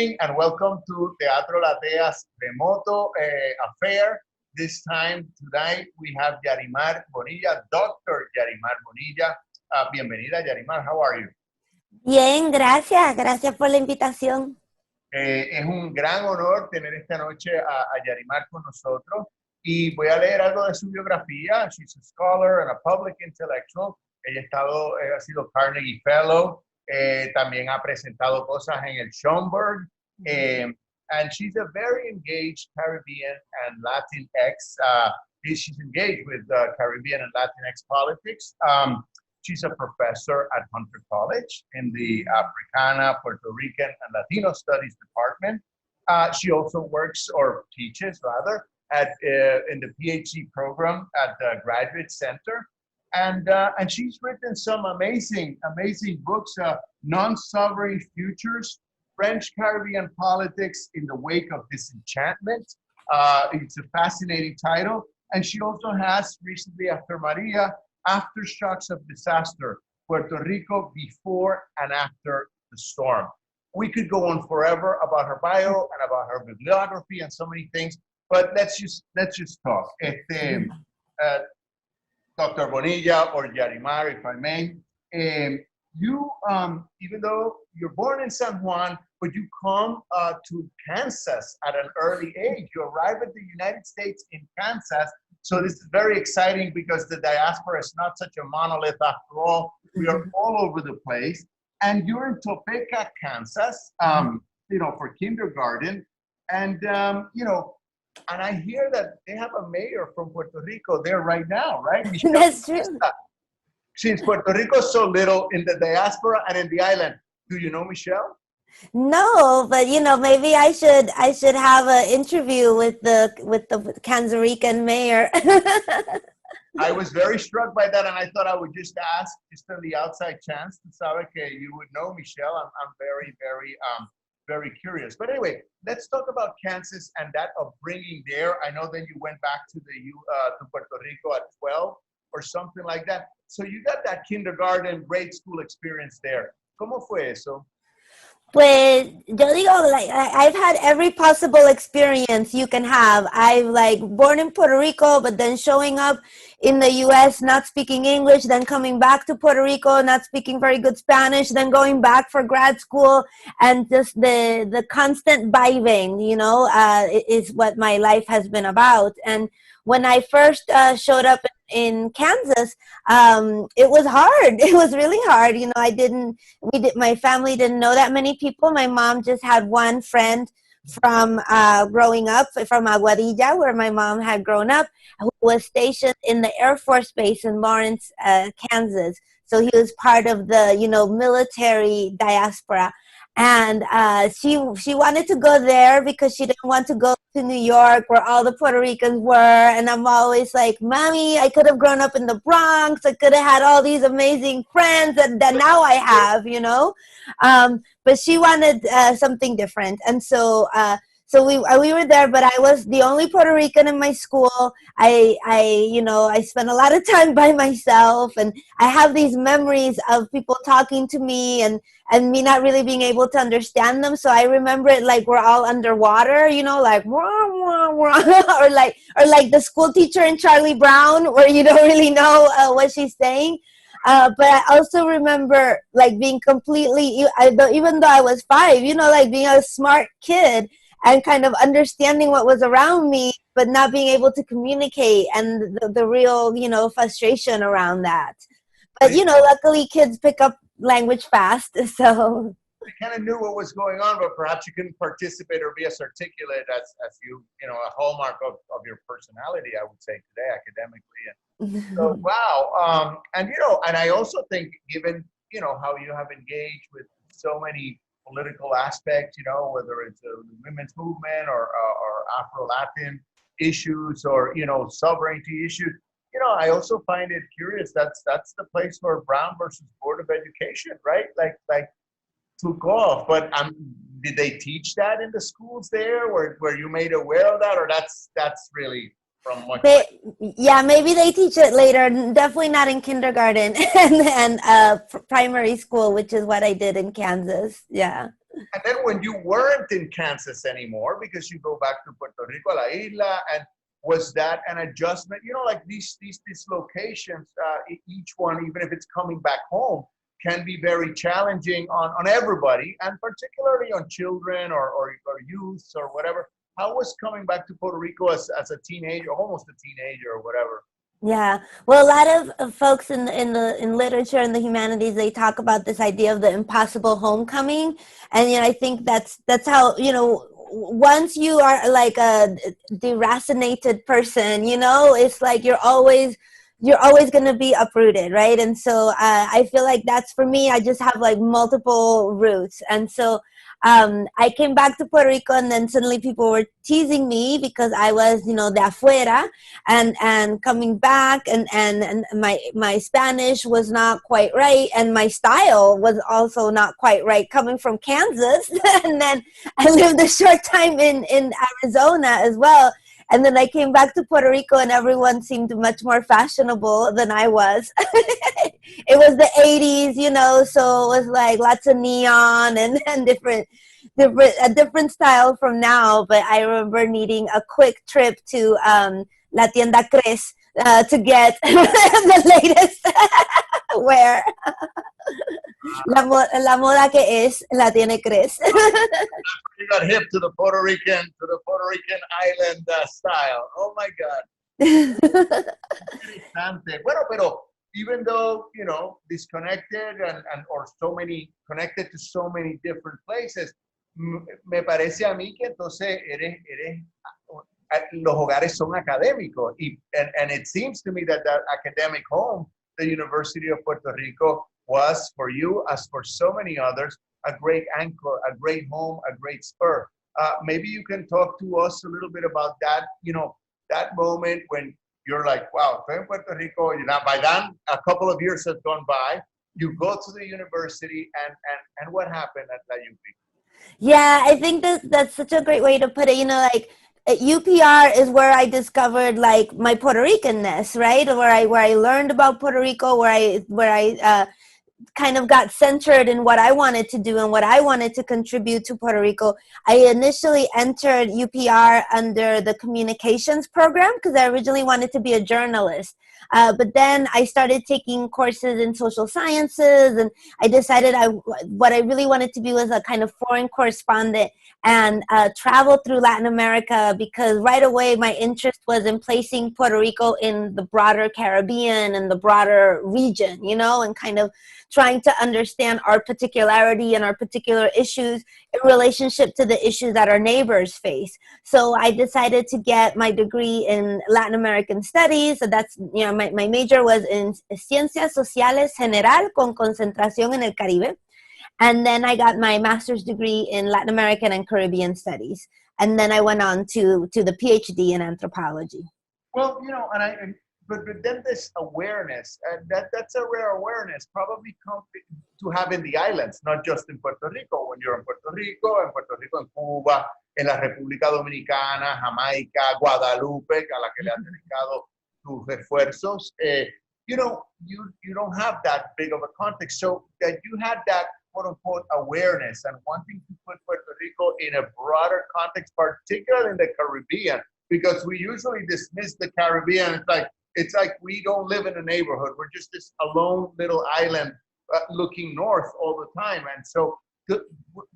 evening and welcome to Teatro Latea's Remoto affair. This time tonight we have Yarimar Bonilla, Dr. Yarimar Bonilla. Bienvenida, Yarimar. How are you? Bien, gracias. Gracias por la invitación. Es un gran honor tener esta noche a Yarimar con nosotros y voy a leer algo de su biografía. She's a scholar and a public intellectual. Ella ha sido Carnegie Fellow. También ha presentado cosas en el Schomburg. And she's a very engaged Caribbean and Latinx. She's engaged with Caribbean and Latinx politics. She's a professor at Hunter College in the Africana, Puerto Rican, and Latino Studies Department. She also works, or teaches rather, in the PhD program at the Graduate Center. And she's written some amazing books, Non-Sovereign Futures, French Caribbean Politics in the Wake of Disenchantment. It's a fascinating title. And she also has, recently after Maria, Aftershocks of Disaster, Puerto Rico Before and After the Storm. We could go on forever about her bio and about her bibliography and so many things, but let's just talk. Dr. Bonilla or Yarimar, if I may, you, even though you're born in San Juan, but you come to Kansas at an early age. You arrive at the United States in Kansas. So this is very exciting because the diaspora is not such a monolith after all. We are all over the place. And you're in Topeka, Kansas, for kindergarten. And, and I hear that they have a mayor from Puerto Rico there right now, right? That's true. Since Puerto Rico is so little in the diaspora and in the island, do you know Michelle? No, but maybe I should have an interview with the Puerto Rican mayor. I was very struck by that, and I thought I would just ask, just on the outside chance, to sabe que you would know Michelle. I'm very curious. But anyway, let's talk about Kansas and that upbringing there. I know that you went back to to Puerto Rico at 12 or something like that. So you got that kindergarten, grade school experience there. ¿Cómo fue eso? Pues yo digo, I've had every possible experience you can have. I've born in Puerto Rico, but then showing up in the U.S. not speaking English, then coming back to Puerto Rico not speaking very good Spanish, then going back for grad school, and just the constant Vaivén, is what my life has been about. And when I first showed up in Kansas, it was hard. It was really hard. My family didn't know that many people. My mom just had one friend from growing up from Aguadilla, where my mom had grown up, who was stationed in the Air Force Base in Lawrence, Kansas. So he was part of the, military diaspora. And she wanted to go there because she didn't want to go to New York where all the Puerto Ricans were. And I'm always like, Mommy, I could have grown up in the Bronx. I could have had all these amazing friends that now I have, but she wanted something different. And so we were there, but I was the only Puerto Rican in my school. I spent a lot of time by myself, and I have these memories of people talking to me and me not really being able to understand them. So I remember it like we're all underwater, like wah, wah, wah, or like the school teacher in Charlie Brown, where you don't really know what she's saying. But I also remember being completely, even though I was 5, being a smart kid and kind of understanding what was around me, but not being able to communicate, and the real, frustration around that. But, luckily kids pick up language fast, so. I kind of knew what was going on, but perhaps you couldn't participate or be as articulate as you, a hallmark of your personality, I would say, today, academically. And so, wow. And I also think, given, how you have engaged with so many political aspects, whether it's the women's movement or Afro-Latin issues or, sovereignty issues, I also find it curious that's the place where Brown versus Board of Education, right? Like took off. But did they teach that in the schools there? Were you made aware of that, or that's really from what? Yeah, maybe they teach it later. Definitely not in kindergarten and primary school, which is what I did in Kansas. Yeah. And then when you weren't in Kansas anymore, because you go back to Puerto Rico, La Isla, and was that an adjustment? You know, like these locations, each one, even if it's coming back home, can be very challenging on everybody, and particularly on children or youth or whatever. How was coming back to Puerto Rico as a teenager, almost a teenager or whatever? Yeah, well, a lot of folks in literature and the humanities, they talk about this idea of the impossible homecoming, and I think that's how once you are like a deracinated person, it's like you're always going to be uprooted, right? And so I feel like that's, for me, I just have like multiple roots, and so I came back to Puerto Rico, and then suddenly people were teasing me because I was, de afuera, and coming back, and my Spanish was not quite right, and my style was also not quite right, coming from Kansas, and then I lived a short time in Arizona as well. And then I came back to Puerto Rico, and everyone seemed much more fashionable than I was. It was the 80s, so it was like lots of neon and a different style from now. But I remember needing a quick trip to La Tienda Cres to get the latest wear. La moda que es, la tiene Cres. You got hip to the Puerto Rican island style. Oh my God. Bueno, pero even though, disconnected and or so many, connected to so many different places, me parece a mí que entonces los hogares son académicos. And it seems to me that academic home, the University of Puerto Rico, was for you, as for so many others, a great anchor, a great home, a great spur. Maybe you can talk to us a little bit about that, that moment when you're like, wow, estoy en Puerto Rico. By then, a couple of years have gone by. You go to the university, and what happened at La UP? Yeah, I think that's such a great way to put it. Like, at UPR is where I discovered like my Puerto Ricanness, right? Where I learned about Puerto Rico, where I kind of got centered in what I wanted to do and what I wanted to contribute to Puerto Rico. I initially entered UPR under the communications program because I originally wanted to be a journalist. But then I started taking courses in social sciences, and I decided what I really wanted to be was a kind of foreign correspondent and travel through Latin America, because right away my interest was in placing Puerto Rico in the broader Caribbean and the broader region, and kind of trying to understand our particularity and our particular issues in relationship to the issues that our neighbors face. So I decided to get my degree in Latin American Studies. So that's, my major was in Ciencias Sociales General con concentración en el Caribe. And then I got my master's degree in Latin American and Caribbean Studies. And then I went on to the PhD in anthropology. Well, but then this awareness, and that's a rare awareness, probably comes to have in the islands, not just in Puerto Rico. When you're in Puerto Rico, en Cuba, en la República Dominicana, Jamaica, Guadalupe, a la que le han dedicado tus esfuerzos, you don't have that big of a context. So that you had that quote unquote awareness and wanting to put Puerto Rico in a broader context, particularly in the Caribbean, because we usually dismiss the Caribbean. It's like we don't live in a neighborhood. We're just this alone little island looking north all the time. And so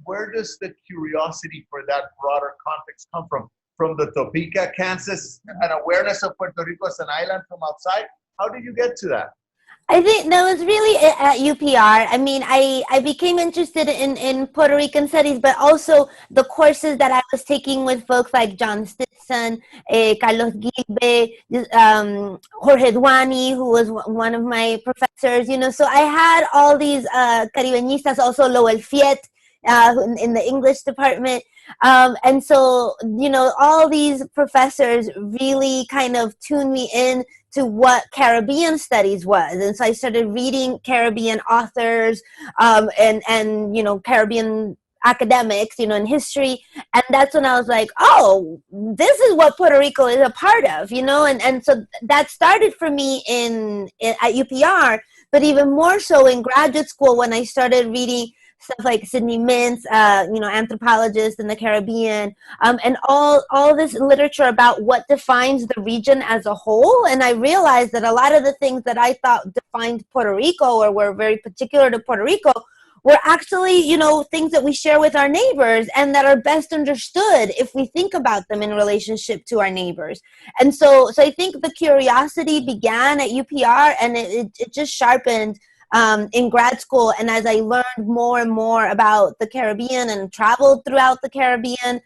where does the curiosity for that broader context come from? From the Topeka, Kansas, an awareness of Puerto Rico as an island from outside? How did you get to that? I think that was really at UPR. I mean, I became interested in Puerto Rican studies, but also the courses that I was taking with folks like John Stinson, Carlos Gilbe, Jorge Duani, who was one of my professors, So I had all these Caribeñistas, also Lowell Fiet in the English department. And so, all these professors really kind of tuned me in to what Caribbean studies was. And so I started reading Caribbean authors and Caribbean academics, in history. And that's when I was like, oh, this is what Puerto Rico is a part of, and so that started for me at UPR, but even more so in graduate school when I started reading stuff like Sidney Mintz, anthropologist in the Caribbean, and all this literature about what defines the region as a whole. And I realized that a lot of the things that I thought defined Puerto Rico or were very particular to Puerto Rico were actually, things that we share with our neighbors and that are best understood if we think about them in relationship to our neighbors. And so I think the curiosity began at UPR, and it just sharpened in grad school. And as I learned more and more about the Caribbean and traveled throughout the Caribbean,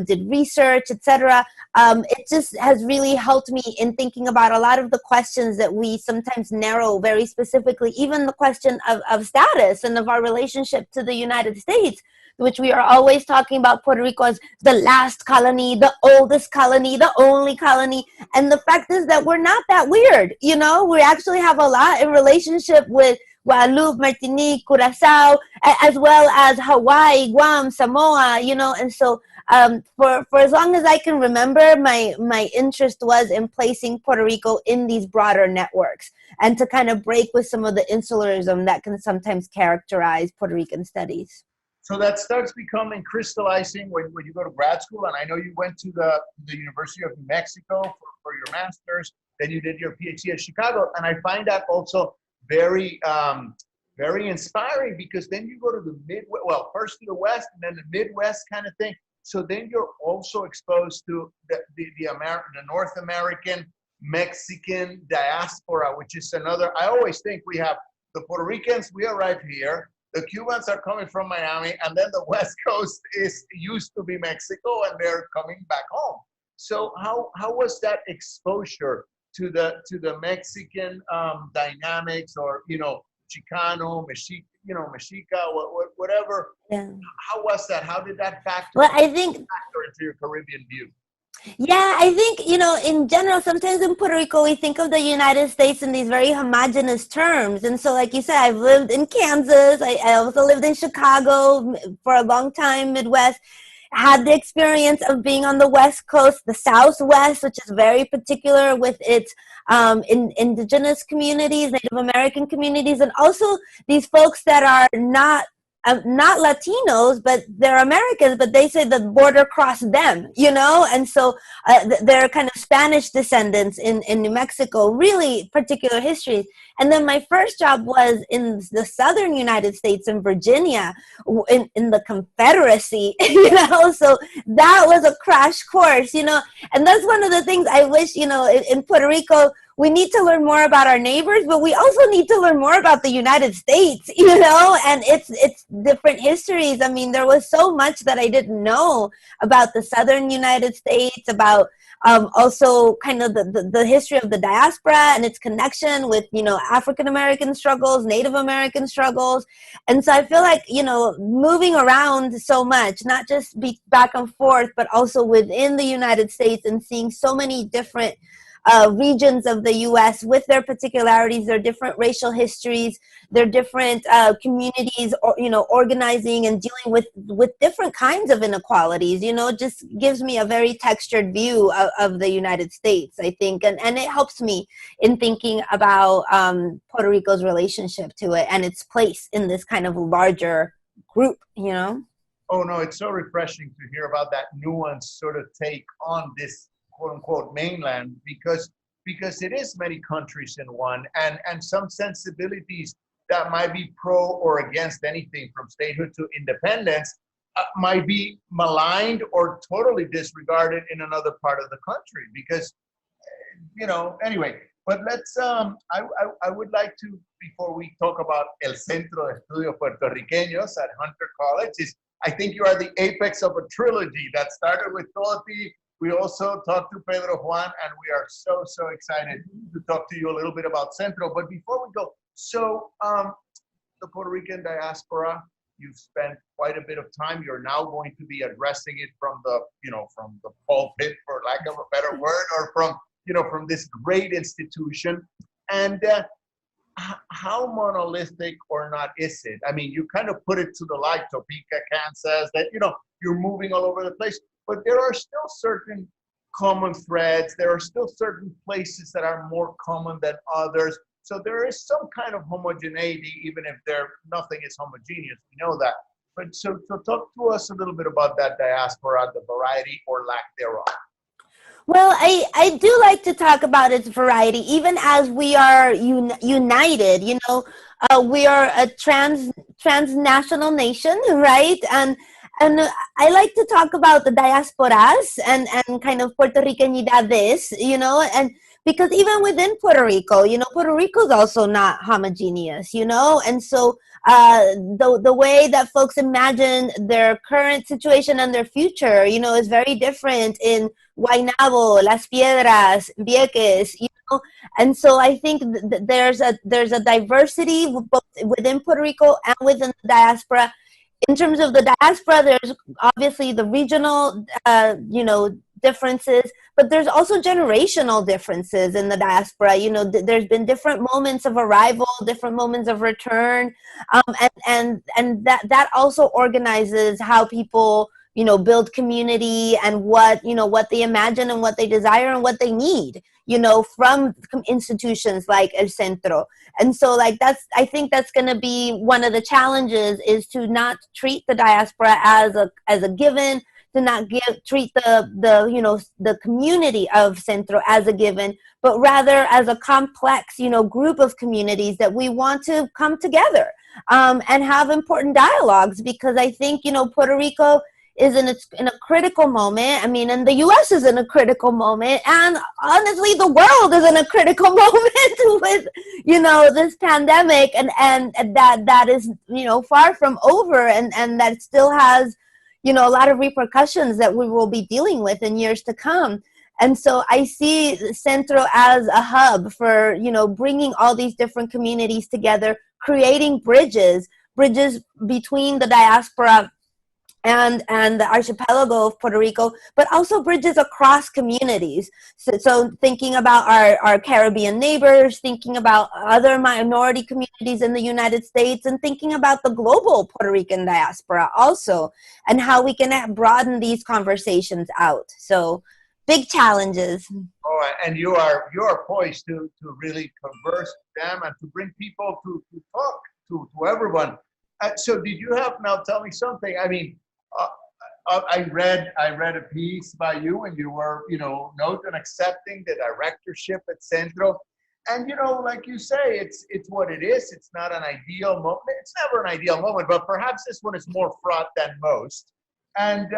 did research, etc., it just has really helped me in thinking about a lot of the questions that we sometimes narrow very specifically, even the question of status and of our relationship to the United States, which we are always talking about Puerto Rico as the last colony, the oldest colony, the only colony. And the fact is that we're not that weird. We actually have a lot in relationship with Guadeloupe, Martinique, Curacao, as well as Hawaii, Guam, Samoa, and so for as long as I can remember, my interest was in placing Puerto Rico in these broader networks and to kind of break with some of the insularism that can sometimes characterize Puerto Rican studies. So that starts becoming crystallizing when you go to grad school. And I know you went to the University of New Mexico for your master's, then you did your PhD at Chicago. And I find that also very, very inspiring, because then you go to the Midwest, well, first to the West and then the Midwest kind of thing. So then you're also exposed to the North American Mexican diaspora, which is another. I always think we have the Puerto Ricans, we arrive here, the Cubans are coming from Miami, and then the West Coast used to be Mexico, and they're coming back home. So how was that exposure to the Mexican dynamics, or Chicano, Mexica, whatever? Yeah. How was that? How did that factor? Well, I think factor into your Caribbean view? Yeah, I think, in general, sometimes in Puerto Rico, we think of the United States in these very homogenous terms. And so, like you said, I've lived in Kansas. I also lived in Chicago for a long time, Midwest. Had the experience of being on the West Coast, the Southwest, which is very particular with its indigenous communities, Native American communities, and also these folks that are not Latinos, but they're Americans, but they say the border crossed them, and so they're kind of Spanish descendants in New Mexico, really particular histories. And then my first job was in the southern United States, in Virginia, in the Confederacy, so that was a crash course, and that's one of the things I wish, in Puerto Rico, we need to learn more about our neighbors, but we also need to learn more about the United States, and it's different histories. I mean, there was so much that I didn't know about the southern United States, about also kind of the history of the diaspora and its connection with, African American struggles, Native American struggles. And so I feel like, moving around so much, not just back and forth, but also within the United States, and seeing so many different regions of the U.S. with their particularities, their different racial histories, their different communities, organizing and dealing with different kinds of inequalities, just gives me a very textured view of the United States, I think. And it helps me in thinking about Puerto Rico's relationship to it and its place in this kind of larger group, Oh, no, it's so refreshing to hear about that nuanced sort of take on this quote unquote mainland, because it is many countries in one, and some sensibilities that might be pro or against anything from statehood to independence might be maligned or totally disregarded in another part of the country, because anyway. But let's I would like to, before we talk about El Centro de Estudios Puertorriqueños at Hunter College, I think you are the apex of a trilogy that started with Toti. We also talked to Pedro Juan, and we are so excited to talk to you a little bit about Centro. But before we go, so the Puerto Rican diaspora, you've spent quite a bit of time. You're now going to be addressing it from the pulpit, for lack of a better word, or from this great institution. And how monolithic or not is it? I mean, you kind of put it to the light, Topeka, Kansas, that you're moving all over the place. But there are still certain common threads. There are still certain places that are more common than others. So there is some kind of homogeneity, even if nothing is homogeneous. We know that. But so talk to us a little bit about that diaspora, the variety or lack thereof. Well, I do like to talk about its variety, even as we are united. You know, we are a transnational nation, right? And I like to talk about the diasporas and kind of Puerto Ricanidades, you know, and because even within Puerto Rico, you know, Puerto Rico is also not homogeneous, you know, and so the way that folks imagine their current situation and their future, you know, is very different in Guaynabo, Las Piedras, Vieques, you know, and so I think there's a diversity both within Puerto Rico and within the diaspora. In terms of the diaspora, there's obviously the regional, you know, differences, but there's also generational differences in the diaspora. You know, there's been different moments of arrival, different moments of return, and that also organizes how people, you know, build community and what, you know, what they imagine and what they desire and what they need, you know, from institutions like El Centro. And so like I think that's going to be one of the challenges, is to not treat the diaspora as a given, to not treat the you know, the community of Centro as a given, but rather as a complex, you know, group of communities that we want to come together and have important dialogues, because I think, you know, Puerto Rico is in a critical moment. I mean, and the U.S. is in a critical moment, and honestly, the world is in a critical moment with, you know, this pandemic, and that is, you know, far from over, and that still has, you know, a lot of repercussions that we will be dealing with in years to come. And so I see Centro as a hub for, you know, bringing all these different communities together, creating bridges between the diaspora and the archipelago of Puerto Rico, but also bridges across communities. So thinking about our Caribbean neighbors, thinking about other minority communities in the United States, and thinking about the global Puerto Rican diaspora also, and how we can broaden these conversations out. So big challenges. Oh, and you are poised to really converse with them and to bring people to talk to everyone. So did you have, now tell me something, I mean, I read a piece by you, and you were, you know, noted accepting the directorship at Centro, and, you know, like you say, it's what it is. It's not an ideal moment. It's never an ideal moment, but perhaps this one is more fraught than most. And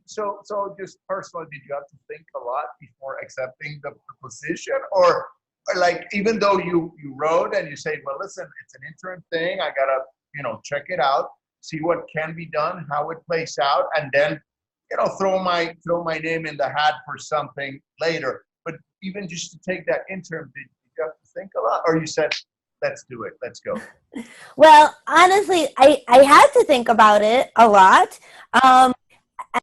so just personally, did you have to think a lot before accepting the position, or like, even though you wrote and you say, well, listen, it's an interim thing, I gotta, you know, check it out, see what can be done, how it plays out, and then, you know, throw my name in the hat for something later. But even just to take that interim, did you have to think a lot, or you said, let's do it, let's go? Well, honestly, I had to think about it a lot.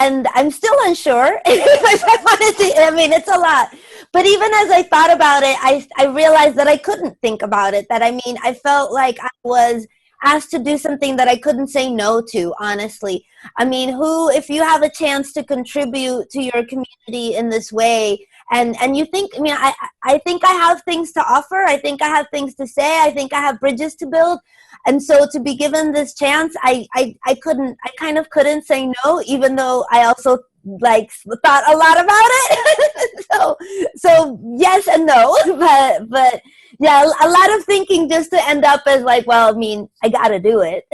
And I'm still unsure. I mean, it's a lot. But even as I thought about it, I realized that I couldn't think about it. That, I mean, I felt like I was asked to do something that I couldn't say no to, honestly. I mean, if you have a chance to contribute to your community in this way, and you think, I mean, I think I have things to offer. I think I have things to say. I think I have bridges to build. And so to be given this chance, I kind of couldn't say no, even though I also like thought a lot about it. so yes and no, but yeah, a lot of thinking just to end up as like, well, I mean, I gotta do it.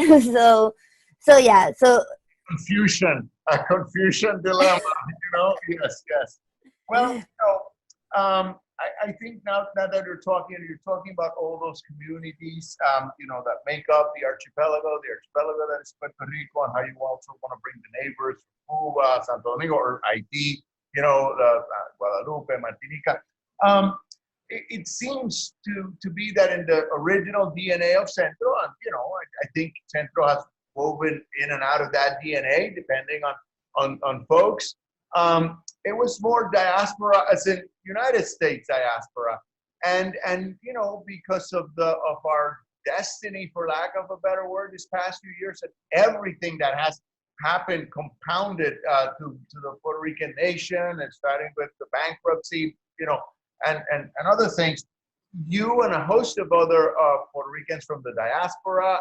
so yeah, so a confusion dilemma, you know. Yes. Well, you know, I think now that you're talking about all those communities, you know, that make up the archipelago that is Puerto Rico, and how you also want to bring the neighbors, Cuba, Santo Domingo, or Haiti, you know, Guadalupe, Martinica. It seems to be that in the original DNA of Centro, and, you know, I think Centro has woven in and out of that DNA, depending on folks. It was more diaspora, as in United States diaspora, and you know, because of our destiny, for lack of a better word, this past few years, and everything that has happened compounded to the Puerto Rican nation, and starting with the bankruptcy, you know, and other things. you and a host of other Puerto Ricans from the diaspora,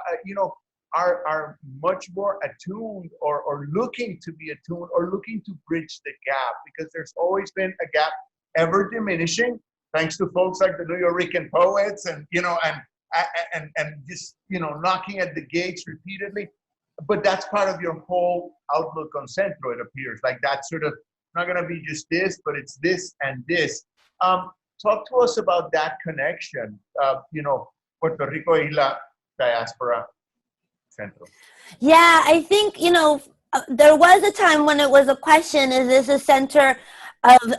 are much more attuned or looking to be attuned or looking to bridge the gap, because there's always been a gap ever diminishing, thanks to folks like the New Rican poets and just, knocking at the gates repeatedly. But that's part of your whole outlook on Centro, it appears. Like that's sort of not going to be just this, but it's this and this. Talk to us about that connection, Puerto Rico Isla Diaspora Centro. Yeah, I think, there was a time when it was a question, is this a center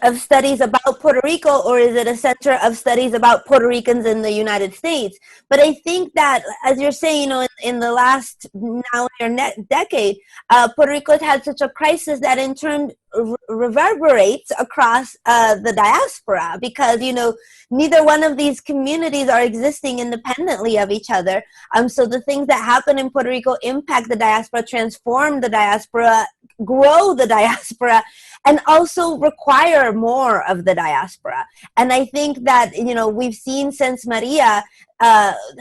of studies about Puerto Rico, or is it a center of studies about Puerto Ricans in the United States? But I think that, as you're saying, in the last decade, Puerto Rico has had such a crisis that in turn reverberates across the diaspora, because neither one of these communities are existing independently of each other. So the things that happen in Puerto Rico impact the diaspora, transform the diaspora, grow the diaspora, and also require more of the diaspora. And I think that, we've seen since Maria,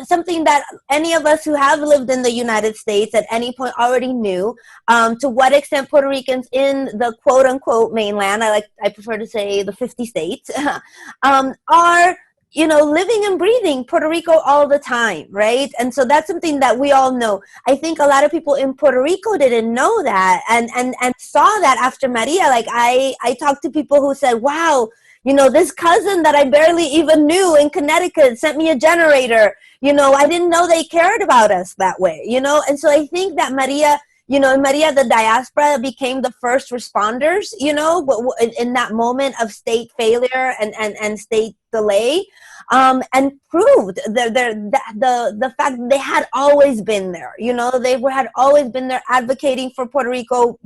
something that any of us who have lived in the United States at any point already knew, to what extent Puerto Ricans in the quote unquote mainland, I prefer to say the 50 states, are living and breathing Puerto Rico all the time, right? And so that's something that we all know. I think a lot of people in Puerto Rico didn't know that and saw that after Maria. Like I talked to people who said, wow, this cousin that I barely even knew in Connecticut sent me a generator. I didn't know they cared about us that way, And so I think that Maria, in Maria, the diaspora became the first responders, in that moment of state failure and state delay, and proved the fact that they had always been there. They had always been there advocating for Puerto Rico,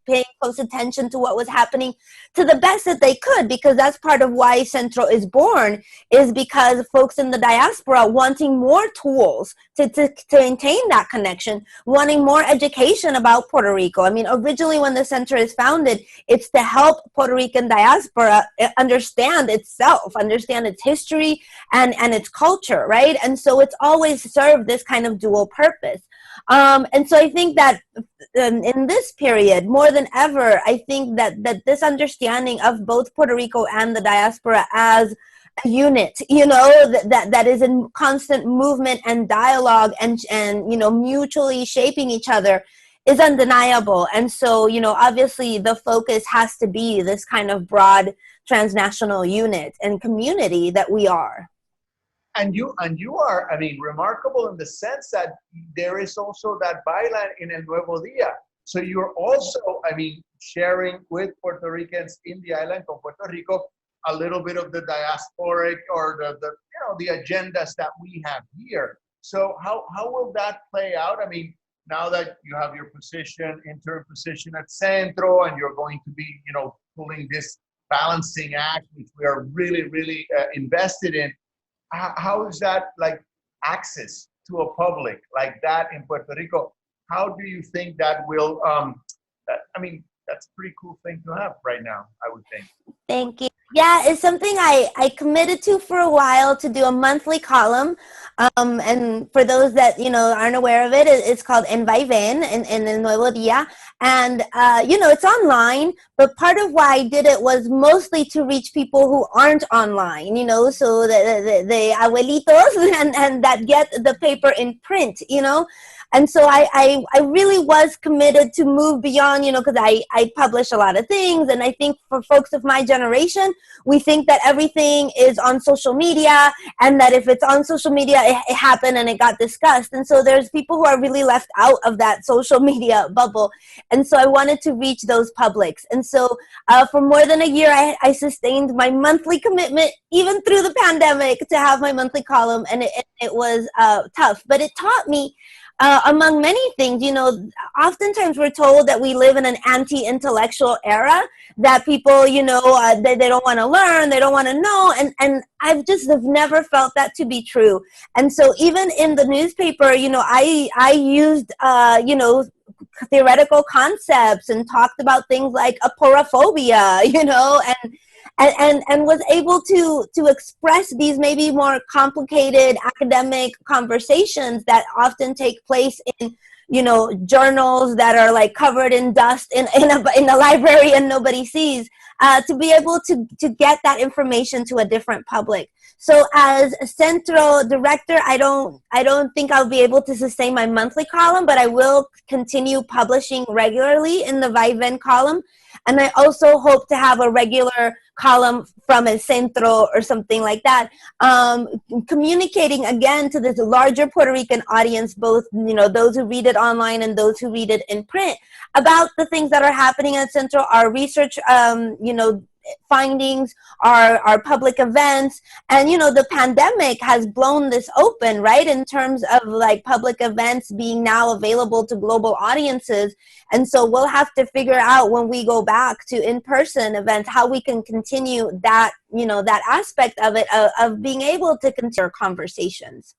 paying close attention to what was happening to the best that they could, because that's part of why Centro is born, is because folks in the diaspora wanting more tools to maintain that connection, wanting more education about Puerto Rico. I mean, originally when the center is founded, it's to help Puerto Rican diaspora understand itself, understand its history and its culture, right? And so it's always served this kind of dual purpose. And so I think that in this period, more than ever, I think that this understanding of both Puerto Rico and the diaspora as a unit, that is in constant movement and dialogue and mutually shaping each other is undeniable. And so, obviously the focus has to be this kind of broad transnational unit and community that we are. And you are, remarkable in the sense that there is also that byline in El Nuevo Día. So you're also, sharing with Puerto Ricans in the island of Puerto Rico a little bit of the diasporic or the agendas that we have here. So how will that play out? Now that you have your interim position at Centro, and you're going to be, pulling this balancing act, which we are really, really invested in. How is that like access to a public like that in Puerto Rico? How do you think that will, that's a pretty cool thing to have right now, I would think. Thank you. Yeah, it's something I committed to for a while, to do a monthly column. And for those that, aren't aware of it, it's called En Vaivén, in Nuevo Día. And, it's online, but part of why I did it was mostly to reach people who aren't online, so the abuelitos and that get the paper in print, And so I really was committed to move beyond, because I publish a lot of things. And I think for folks of my generation, we think that everything is on social media, and that if it's on social media, it happened and it got discussed. And so there's people who are really left out of that social media bubble. And so I wanted to reach those publics. And so for more than a year, I sustained my monthly commitment, even through the pandemic, to have my monthly column. And it was tough, but it taught me, among many things, oftentimes we're told that we live in an anti-intellectual era, that people, they don't want to learn, they don't want to know. And I've just have never felt that to be true. And so even in the newspaper, I used, theoretical concepts and talked about things like aporaphobia, and was able to express these maybe more complicated academic conversations that often take place in, you know, journals that are like covered in dust in a library and nobody sees, to be able to get that information to a different public. So as a Centro director, I don't think I'll be able to sustain my monthly column, but I will continue publishing regularly in the Vaivén column. And I also hope to have a regular column from a Centro or something like that, communicating again to this larger Puerto Rican audience, both, you know, those who read it online and those who read it in print, about the things that are happening at Centro, our research, you know, findings, our public events. And, you know, the pandemic has blown this open, right, in terms of like public events being now available to global audiences. And so we'll have to figure out when we go back to in-person events how we can continue that, you know, that aspect of it, of being able to continue conversations.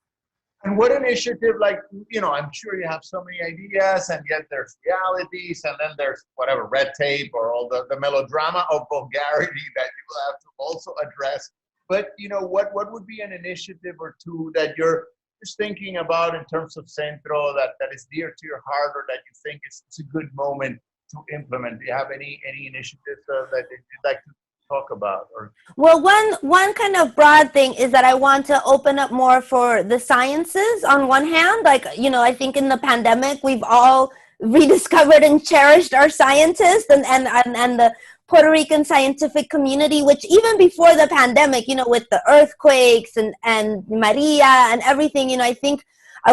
And what initiative, like, you know, I'm sure you have so many ideas, and yet there's realities, and then there's whatever, red tape or all the melodrama of vulgarity that you will have to also address. But, you know, what would be an initiative or two that you're just thinking about in terms of Centro that is dear to your heart, or that you think it's a good moment to implement? Do you have any initiatives that you'd like to talk about? Or well, one kind of broad thing is that I want to open up more for the sciences. On one hand, like, you know, I think in the pandemic we've all rediscovered and cherished our scientists and the Puerto Rican scientific community, which even before the pandemic, you know, with the earthquakes and Maria and everything, you know, I think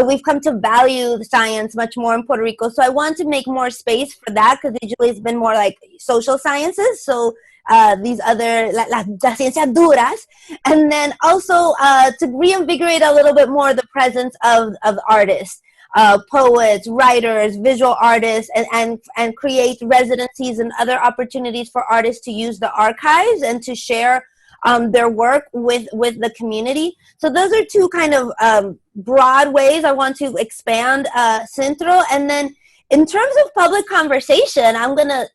we've come to value the science much more in Puerto Rico. So I want to make more space for that, because usually it's been more like social sciences. So these other, las ciencias duras, and then also to reinvigorate a little bit more the presence of artists, poets, writers, visual artists, and create residencies and other opportunities for artists to use the archives and to share their work with the community. So those are two kind of broad ways I want to expand Centro. And then in terms of public conversation, I'm gonna,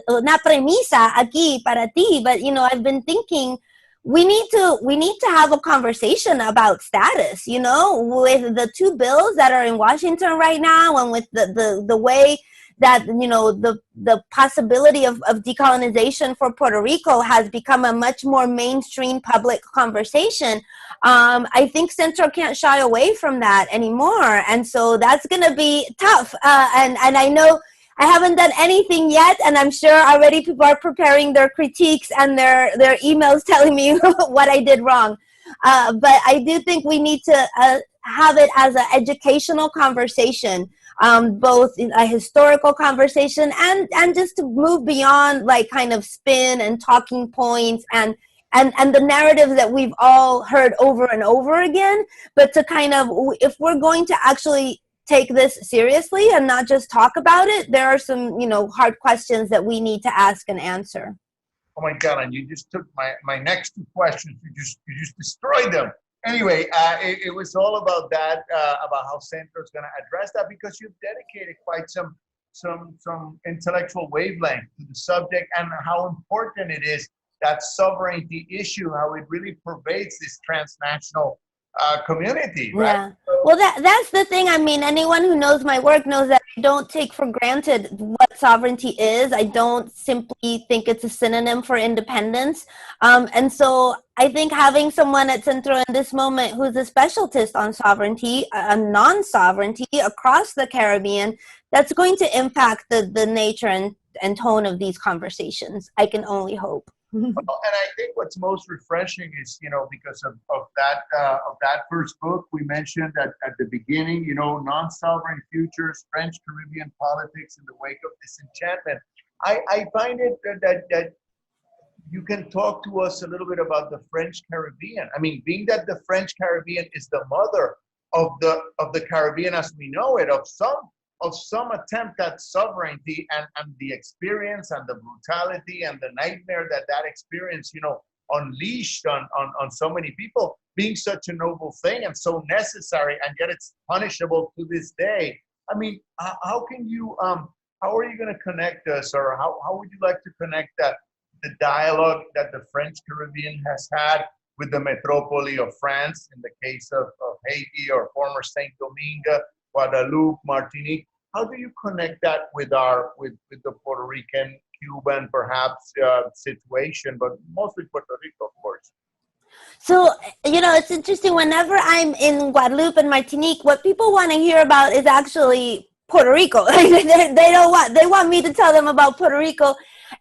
una premisa aquí para ti, but, you know, I've been thinking we need to have a conversation about status, you know, with the two bills that are in Washington right now, and with the way that, you know, the possibility of decolonization for Puerto Rico has become a much more mainstream public conversation. I think Centro can't shy away from that anymore. And so that's going to be tough. And I know I haven't done anything yet, and I'm sure already people are preparing their critiques and their emails telling me what I did wrong. But I do think we need to have it as an educational conversation, both a historical conversation and just to move beyond like kind of spin and talking points and the narratives that we've all heard over and over again, but to kind of, if we're going to actually take this seriously and not just talk about it, there are some, you know, hard questions that we need to ask and answer. Oh my God, and you just took my next two questions. You just destroyed them. Anyway, it was all about that, about how Centro is going to address that, because you've dedicated quite some intellectual wavelength to the subject, and how important it is, that sovereignty issue, how it really pervades this transnational community, right? Yeah. Well, that's the thing. I mean, anyone who knows my work knows that I don't take for granted what sovereignty is. I don't simply think it's a synonym for independence. And so I think having someone at Centro in this moment who's a specialist on sovereignty, non-sovereignty across the Caribbean, that's going to impact the nature and tone of these conversations. I can only hope. Well, and I think what's most refreshing is, you know, because of that first book we mentioned at the beginning, you know, non-sovereign futures, French Caribbean politics in the wake of disenchantment. I find it that you can talk to us a little bit about the French Caribbean. I mean, being that the French Caribbean is the mother of the Caribbean as we know it, of some attempt at sovereignty, and the experience and the brutality and the nightmare that experience, you know, unleashed on so many people, being such a noble thing and so necessary, and yet it's punishable to this day. I mean, how can you, how are you going to connect us, or how would you like to connect the dialogue that the French Caribbean has had with the metropole of France, in the case of Haiti or former Saint Domingue, Guadeloupe, Martinique. How do you connect that with the Puerto Rican, Cuban, perhaps situation, but mostly Puerto Rico, of course? So, it's interesting. Whenever I'm in Guadeloupe and Martinique, what people want to hear about is actually Puerto Rico. They want me to tell them about Puerto Rico,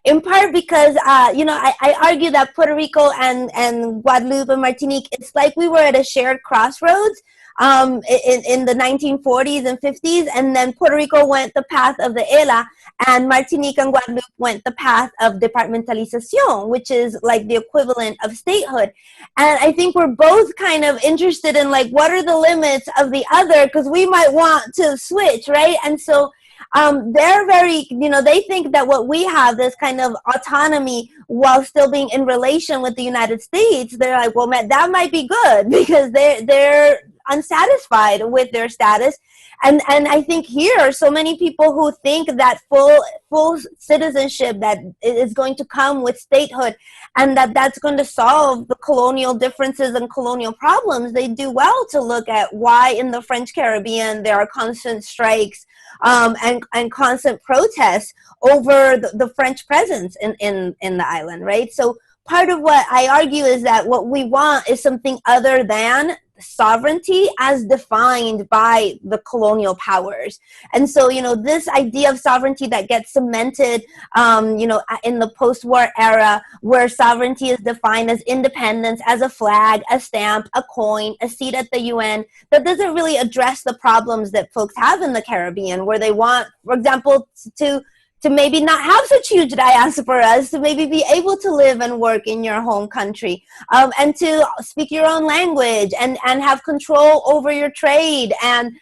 in part because, I argue that Puerto Rico and Guadeloupe and Martinique, it's like we were at a shared crossroads in the 1940s and 50s, and then Puerto Rico went the path of the ELA, and Martinique and Guadeloupe went the path of departmentalización, which is like the equivalent of statehood. And I think we're both kind of interested in, like, what are the limits of the other, because we might want to switch, right? And so they're very, they think that what we have, this kind of autonomy while still being in relation with the United States, they're like, well, man, that might be good, because they're unsatisfied with their status. And I think here are so many people who think that full citizenship that is going to come with statehood, and that's going to solve the colonial differences and colonial problems. They do well to look at why in the French Caribbean there are constant strikes and constant protests over the French presence in the island, right? So part of what I argue is that what we want is something other than sovereignty as defined by the colonial powers. And so, this idea of sovereignty that gets cemented, in the post-war era, where sovereignty is defined as independence, as a flag, a stamp, a coin, a seat at the UN, that doesn't really address the problems that folks have in the Caribbean, where they want, for example, to maybe not have such huge diasporas, to maybe be able to live and work in your home country, and to speak your own language and have control over your trade, and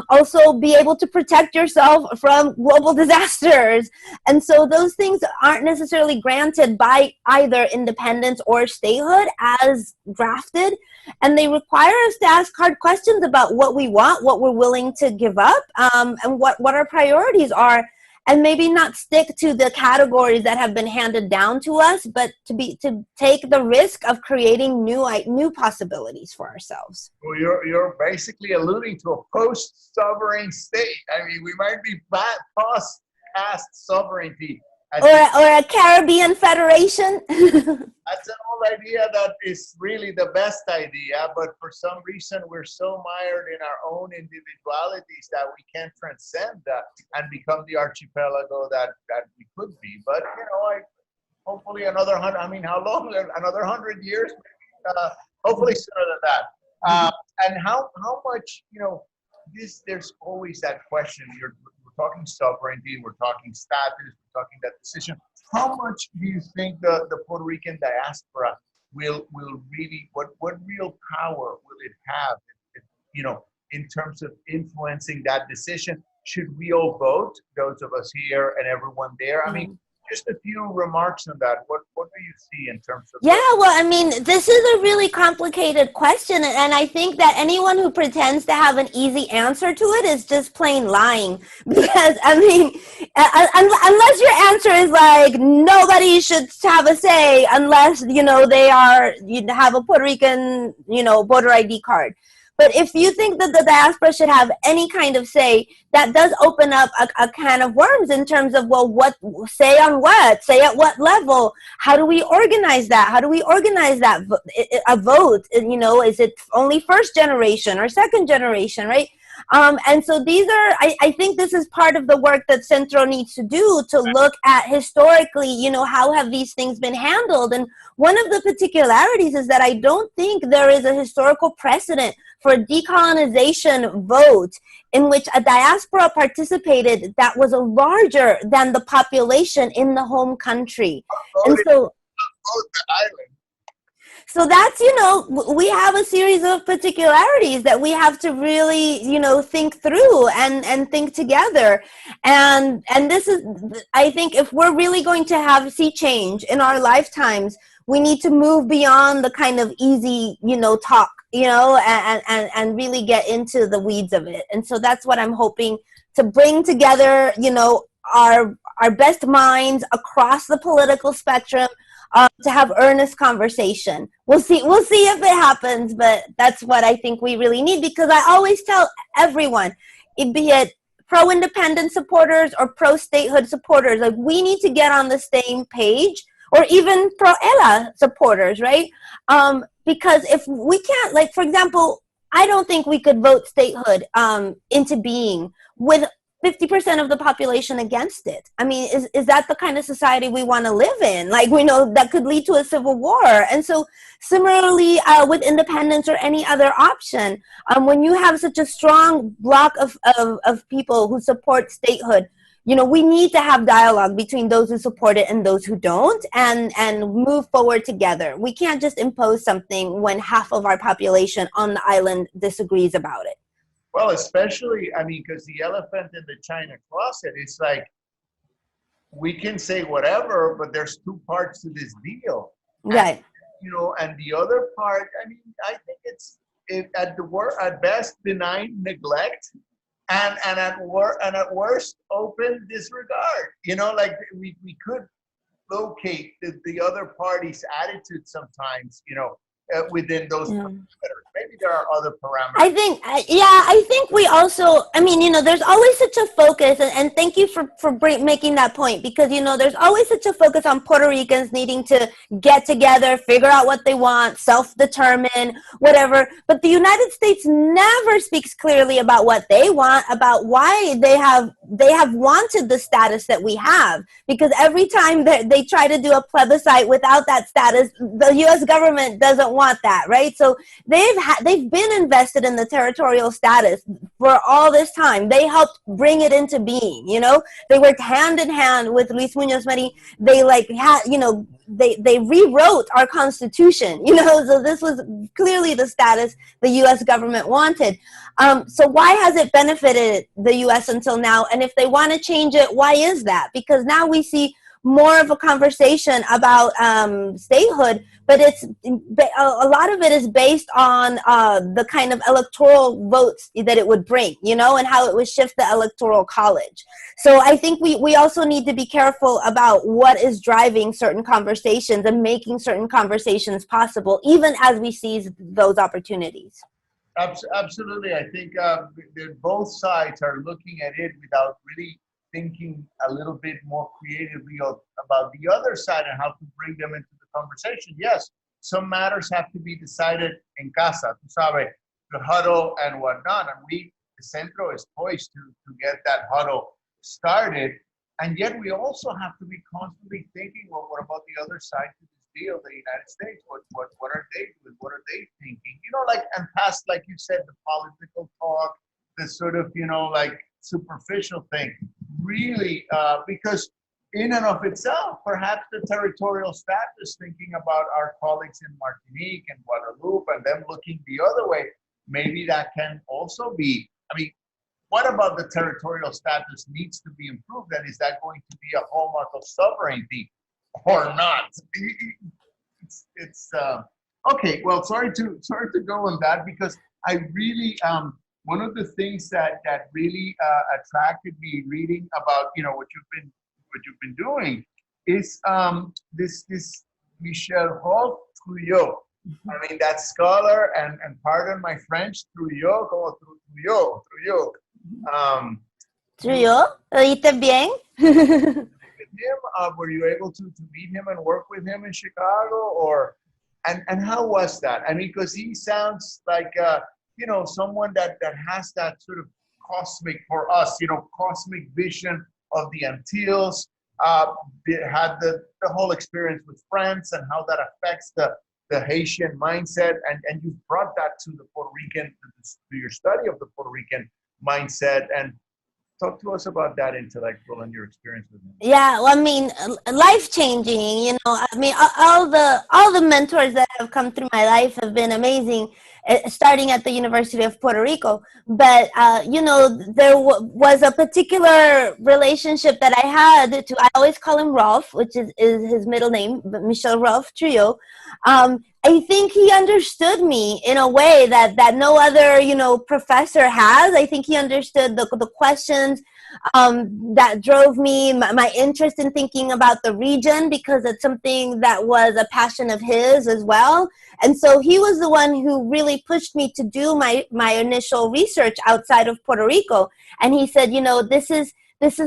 also be able to protect yourself from global disasters. And so those things aren't necessarily granted by either independence or statehood as drafted, and they require us to ask hard questions about what we want, what we're willing to give up, and what our priorities are. And maybe not stick to the categories that have been handed down to us, but to take the risk of creating new possibilities for ourselves. Well, you're basically alluding to a post-sovereign state. I mean, we might be past sovereignty. Or a Caribbean federation. That's an old idea that is really the best idea, but for some reason we're so mired in our own individualities that we can't transcend that and become the archipelago that we could be. But hopefully another 100. I mean, how long? Another 100 years? Hopefully sooner than that. And how much? There's always that question. We're talking sovereignty, we're talking status, we're talking that decision. How much do you think the Puerto Rican diaspora will really, what real power will it have, in terms of influencing that decision? Should we all vote, those of us here and everyone there? I mean, just a few remarks on that. What do you see in terms of? Yeah, well, I mean, this is a really complicated question, and I think that anyone who pretends to have an easy answer to it is just plain lying. Because, I mean, unless your answer is like nobody should have a say unless, you have a Puerto Rican, voter ID card. But if you think that the diaspora should have any kind of say, that does open up a can of worms in terms of, well, say on what? Say at what level? How do we organize that? How do we organize that a vote? Is it only first generation or second generation, right? And so these are, I think this is part of the work that Centro needs to do, to look at historically, how have these things been handled? And one of the particularities is that I don't think there is a historical precedent for a decolonization vote in which a diaspora participated that was larger than the population in the home country. And so that's, we have a series of particularities that we have to really, think through and think together. And this is, I think, if we're really going to see change in our lifetimes, we need to move beyond the kind of easy, talk, and really get into the weeds of it. And so that's what I'm hoping to bring together, our best minds across the political spectrum to have earnest conversation. We'll see if it happens, but that's what I think we really need, because I always tell everyone, be it pro-independent supporters or pro-statehood supporters, like, we need to get on the same page, or even pro-ELA supporters, right? Because if we can't, like, for example, I don't think we could vote statehood into being with 50% of the population against it. I mean, is that the kind of society we want to live in? Like, we know that could lead to a civil war. And so similarly with independence or any other option, when you have such a strong block of people who support statehood, you know, we need to have dialogue between those who support it and those who don't, and move forward together. We can't just impose something when half of our population on the island disagrees about it. Well, especially, I mean, because the elephant in the China closet is like, we can say whatever, but there's two parts to this deal. Right. And, you know, and the other part, I mean, I think it's at best benign neglect, and at worst open disregard. You know, like we could locate the other party's attitude sometimes, you know, within those parameters. Maybe there are other parameters. I think we also, I mean, you know, there's always such a focus, and thank you for making that point, because, you know, there's always such a focus on Puerto Ricans needing to get together, figure out what they want, self-determine, whatever. But the United States never speaks clearly about what they want, about why they have wanted the status that we have. Because every time they try to do a plebiscite without that status, the U.S. government doesn't want that, right? So they've been invested in the territorial status for all this time. They helped bring it into being, you know. They worked hand in hand with Luis Muñoz Marín. They they rewrote our Constitution, you know, so this was clearly the status the U.S. government wanted. So why has it benefited the U.S. until now? And if they want to change it, why is that? Because now we see more of a conversation about statehood, but a lot of it is based on the kind of electoral votes that it would bring, you know, and how it would shift the electoral college. So I think we also need to be careful about what is driving certain conversations and making certain conversations possible, even as we seize those opportunities. Absolutely. I think both sides are looking at it without really thinking a little bit more creatively about the other side and how to bring them into the conversation. Yes, some matters have to be decided en casa, tú sabes, the huddle and whatnot. And the Centro is poised to get that huddle started. And yet we also have to be constantly thinking, well, what about the other side to this deal, the United States? What are they doing? What are they thinking? You know, like, and past, like you said, the political talk, the sort of, you know, like superficial thing. Really, because in and of itself, perhaps the territorial status, thinking about our colleagues in Martinique and Guadeloupe and them looking the other way, maybe that can also be, I mean, what about the territorial status needs to be improved, and is that going to be a hallmark of sovereignty or not? It's okay. Well, sorry to go on that, because I really one of the things that really attracted me reading about, you know, what you've been doing is this Michel Trujillo. I mean, that scholar, and pardon my French, Trujillo. Trujillo, ¿lo dijiste bien? Were you able to meet him and work with him in Chicago, or and how was that? I mean, because he sounds like you know, someone that has that sort of cosmic, for us, you know, cosmic vision of the Antilles. Had the whole experience with France and how that affects the Haitian mindset, and you brought that to the Puerto Rican, to your study of the Puerto Rican mindset. And talk to us about that intellectual and your experience with him. Yeah, well, I mean, life-changing, you know. I mean, all the mentors that have come through my life have been amazing, starting at the University of Puerto Rico. But, you know, there was a particular relationship that I had to, I always call him Rolf, which is his middle name, Michel Rolf Trujillo. I think he understood me in a way that no other, you know, professor has. I think he understood the questions that drove me, my interest in thinking about the region, because it's something that was a passion of his as well. And so he was the one who really pushed me to do my initial research outside of Puerto Rico. And he said, you know, this is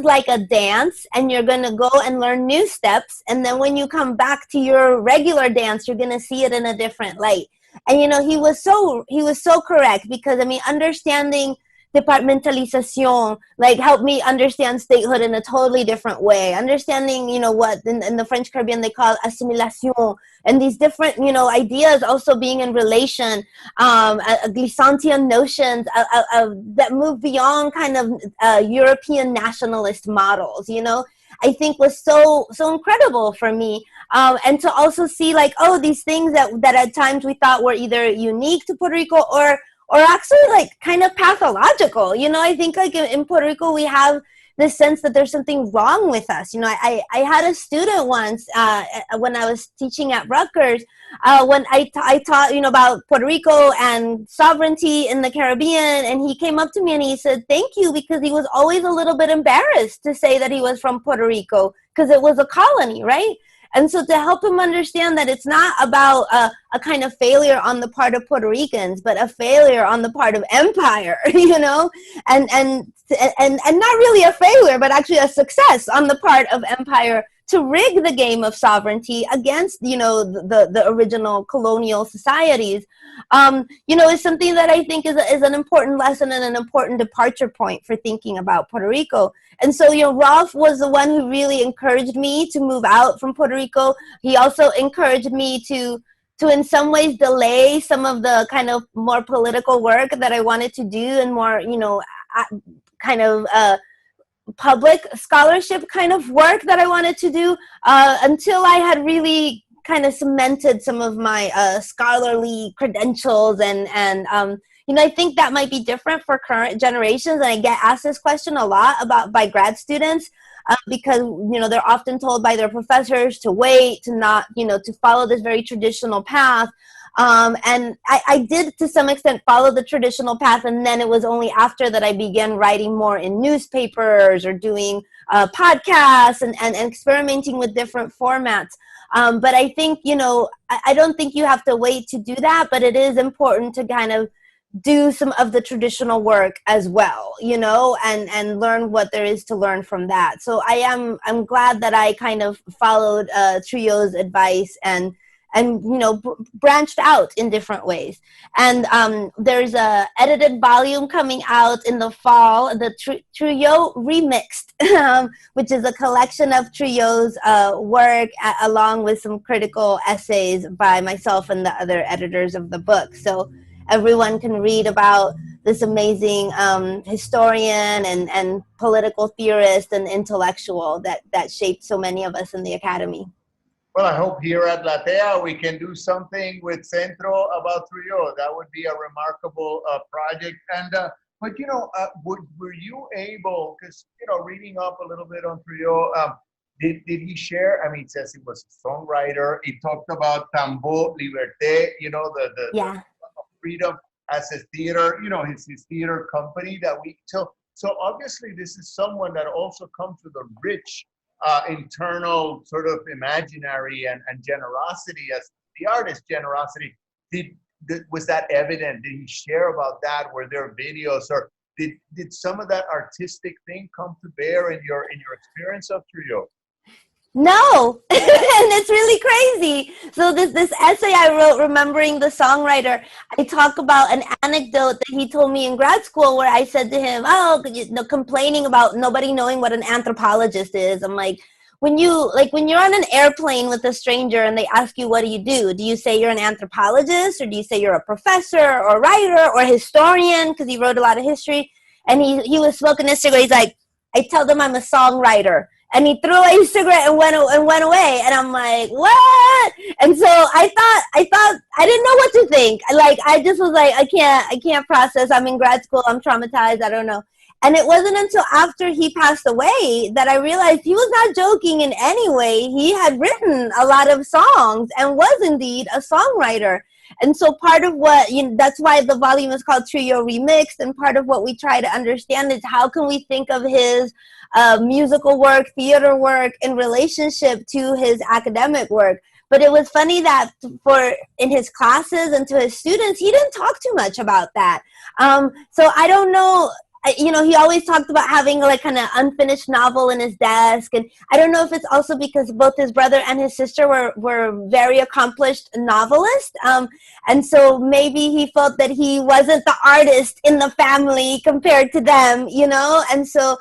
like a dance, and you're going to go and learn new steps. And then when you come back to your regular dance, you're going to see it in a different light. And, you know, he was so correct, because, I mean, understanding departmentalización, like, helped me understand statehood in a totally different way. Understanding, you know, what in the French Caribbean they call assimilation, and these different, you know, ideas also being in relation, Glissantian notions that move beyond kind of European nationalist models, you know, I think was so incredible for me. And to also see, like, oh, these things that at times we thought were either unique to Puerto Rico or actually, like, kind of pathological. You know, I think, like, in Puerto Rico, we have this sense that there's something wrong with us. You know, I had a student once when I was teaching at Rutgers, when I taught, you know, about Puerto Rico and sovereignty in the Caribbean, and he came up to me and he said, thank you, because he was always a little bit embarrassed to say that he was from Puerto Rico, because it was a colony, right? And so to help him understand that it's not about a kind of failure on the part of Puerto Ricans, but a failure on the part of empire, you know, and not really a failure, but actually a success on the part of empire to rig the game of sovereignty against, you know, the original colonial societies, you know, is something that I think is an important lesson and an important departure point for thinking about Puerto Rico. And so, you know, Rolf was the one who really encouraged me to move out from Puerto Rico. He also encouraged me to in some ways delay some of the kind of more political work that I wanted to do, and more, you know, kind of public scholarship kind of work that I wanted to do, until I had really kind of cemented some of my scholarly credentials. And you know, I think that might be different for current generations. And I get asked this question a lot by grad students, because, you know, they're often told by their professors to wait, to not, you know, to follow this very traditional path. And I did, to some extent, follow the traditional path, and then it was only after that I began writing more in newspapers or doing podcasts and experimenting with different formats. But I think, you know, I don't think you have to wait to do that, but it is important to kind of do some of the traditional work as well, you know, and learn what there is to learn from that. So I'm glad that I kind of followed Trille's advice and you know, branched out in different ways. And there's a edited volume coming out in the fall, the Trille Remixed, which is a collection of Trille's work, along with some critical essays by myself and the other editors of the book. So everyone can read about this amazing historian and political theorist and intellectual that shaped so many of us in the academy. Well, I hope here at Latea we can do something with Centro about Trille. That would be a remarkable project. And but, you know, were you able, because, you know, reading up a little bit on Trille, did he share? I mean, it says he was a songwriter. He talked about Tambo Liberté, you know, the freedom as a theater, you know, his theater company that we, so obviously this is someone that also comes with a rich internal sort of imaginary and generosity, as the artist generosity. Was that evident? Did he share about that? Were there videos, or did some of that artistic thing come to bear in your experience of Trille? No, and it's really crazy. So this essay I wrote, Remembering the Songwriter, I talk about an anecdote that he told me in grad school, where I said to him, oh, you know, complaining about nobody knowing what an anthropologist is. I'm like, when you're on an airplane with a stranger and they ask you, what do? Do you say you're an anthropologist, or do you say you're a professor or writer or historian? Because he wrote a lot of history. And he was smoking a cigarette. He's like, I tell them I'm a songwriter. And he threw away his cigarette and went away. And I'm like, what? And so I thought I didn't know what to think. Like, I just was like, I can't process. I'm in grad school. I'm traumatized. I don't know. And it wasn't until after he passed away that I realized he was not joking in any way. He had written a lot of songs and was indeed a songwriter. And so part of what, that's why the volume is called Trio Remixed, and part of what we try to understand is how can we think of his musical work, theater work in relationship to his academic work. But it was funny that in his classes and to his students, he didn't talk too much about that. So I don't know, he always talked about having like kind of unfinished novel in his desk. And I don't know if it's also because both his brother and his sister were very accomplished novelists. And so maybe he felt that he wasn't the artist in the family compared to them, and so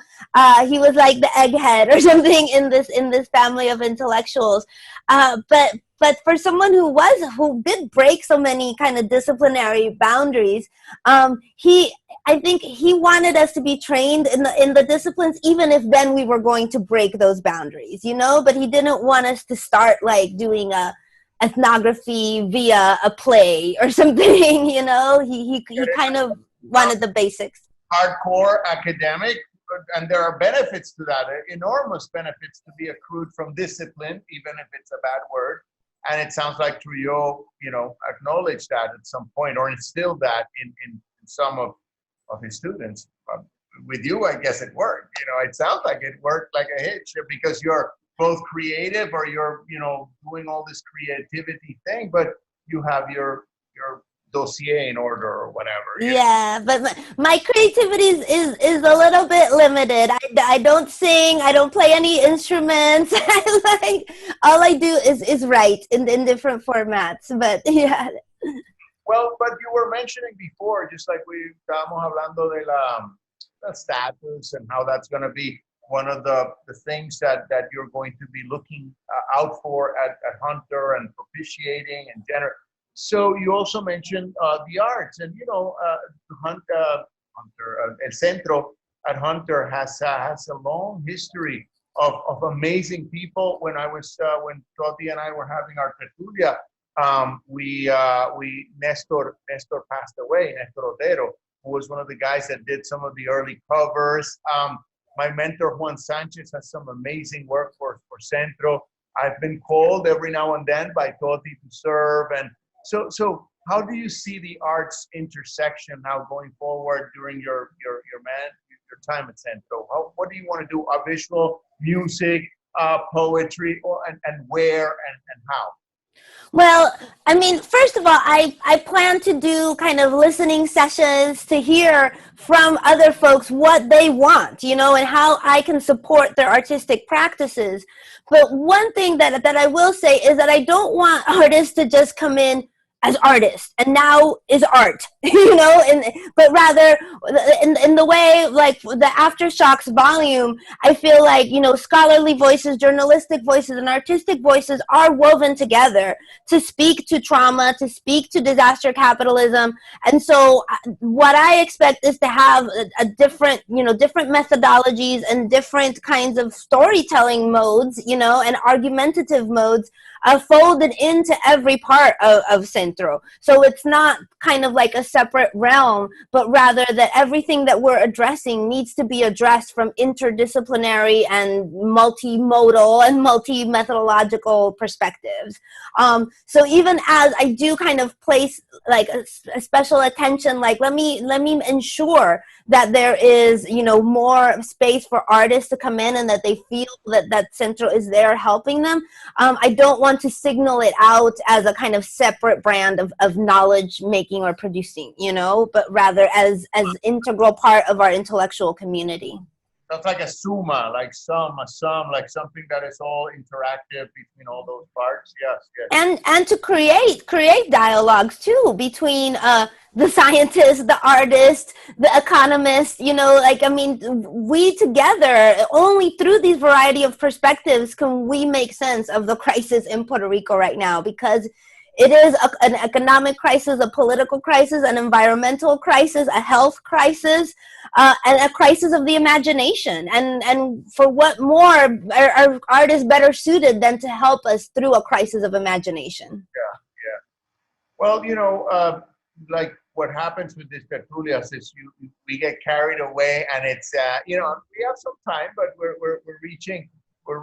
he was like the egghead or something in this family of intellectuals. But for someone who did break so many kind of disciplinary boundaries, I think he wanted us to be trained in the disciplines, even if then we were going to break those boundaries, but he didn't want us to start like doing a ethnography via a play or something, he kind of wanted the basics. Hardcore academic, and there are benefits to that, enormous benefits to be accrued from discipline, even if it's a bad word. And it sounds like Trujillo, acknowledged that at some point, or instilled that in some of his students. With you, I guess it worked. It sounds like it worked like a hitch, because you're both creative, or you're, doing all this creativity thing, but you have your dossier in order or whatever. Yeah, but my creativity is a little bit limited. I don't sing. I don't play any instruments. All I do is write in different formats. But yeah. Well, but you were mentioning before, just like we estábamos hablando de the status and how that's going to be one of the things that you're going to be looking out for at Hunter and propitiating and general. So you also mentioned the arts, and Hunter, El Centro at Hunter has a long history of amazing people. When Toti and I were having our tertulia, Nestor passed away, Nestor Otero, who was one of the guys that did some of the early covers. My mentor Juan Sanchez has some amazing work for Centro. I've been called every now and then by Toti to serve, and so how do you see the arts intersection now going forward during your time at Centro? What do you want to do? Visual, music, poetry, and where and how? Well, I mean, first of all, I plan to do kind of listening sessions to hear from other folks what they want, and how I can support their artistic practices. But one thing that I will say is that I don't want artists to just come in as artists and now is art, but rather in the way like the Aftershocks volume, I feel like, scholarly voices, journalistic voices, and artistic voices are woven together to speak to trauma, to speak to disaster capitalism. And so what I expect is to have a different, different methodologies and different kinds of storytelling modes, and argumentative modes folded into every part of Centro. So it's not kind of like a separate realm, but rather that everything that we're addressing needs to be addressed from interdisciplinary and multimodal and multi-methodological perspectives. So even as I do kind of place like a special attention, like let me ensure that there is, more space for artists to come in and that they feel that Centro is there helping them. I don't want to signal it out as a kind of separate brand of knowledge making or producing, but rather as integral part of our intellectual community. That's like a summa, like a sum, like something that is all interactive between all those parts. Yes. And to create dialogues too between the scientist, the artist, the economist, we together, only through these variety of perspectives can we make sense of the crisis in Puerto Rico right now, because it is an economic crisis, a political crisis, an environmental crisis, a health crisis, and a crisis of the imagination. And for what more are artists better suited than to help us through a crisis of imagination? Yeah. Well, like what happens with this tertulias is we get carried away, and it's we have some time, but we're reaching. We're